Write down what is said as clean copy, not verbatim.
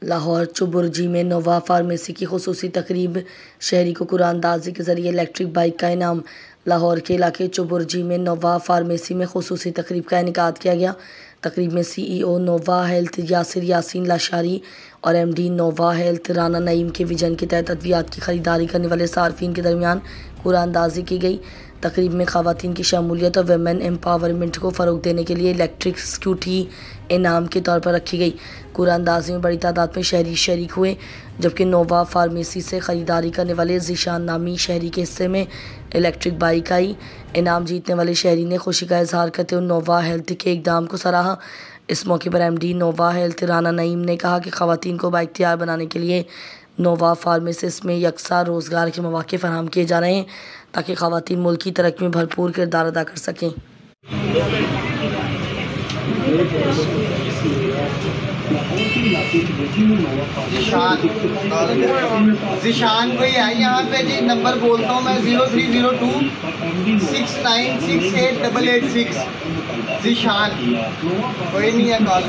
लाहौर चुबुर्जी में नोवा फार्मेसी की खुसूसी तकरीब, शहरी को कुरानदाजी के जरिए इलेक्ट्रिक बाइक का इनाम। लाहौर के इलाके चुबुर्जी में नोवा फार्मेसी में खुसूसी तकरीब का इनेकाद किया गया। तकरीब में CEO नोवा हेल्थ यासिर यासीन लाशारी और MD नोवा हेल्थ राना नईम के विजन के तहत अद्वियात की खरीदारी करने वाले सार्फिन के दरमियान कुरानदाजी की गई। तकरीब में ख़वातीन की शमूलियत और वेमेन एम्पावरमेंट को फ़रोग देने के लिए इलेक्ट्रिक स्कूटी इनाम के तौर पर रखी गई। कुरानदाजी में बड़ी तादाद में शहरी शरीक हुए, जबकि नोवा फार्मेसी से ख़रीदारी करने वाले ज़ीशान नामी शहरी के हिस्से में इलेक्ट्रिक बाइक आई। इनाम जीतने वाले शहरी ने खुशी का इजहार करते हुए नोवा हेल्थ के इक़दाम को सराहा। इस मौके पर MD नोवा हेल्थ राना नईम ने कहा कि ख़वातीन को बाइख्तियार बनाने के लिए नोवा फार्मेसिस में यकसा रोज़गार के मौके फराहम किए जा रहे हैं, ताकि ख़वातीन मुल्क की तरक्की में भरपूर किरदार अदा कर सकें। ज़ीशान कोई है यहाँ पे जी, नंबर बोलता हूँ मैं 0302 6968 886। ज़ीशान कोई नहीं है कॉल।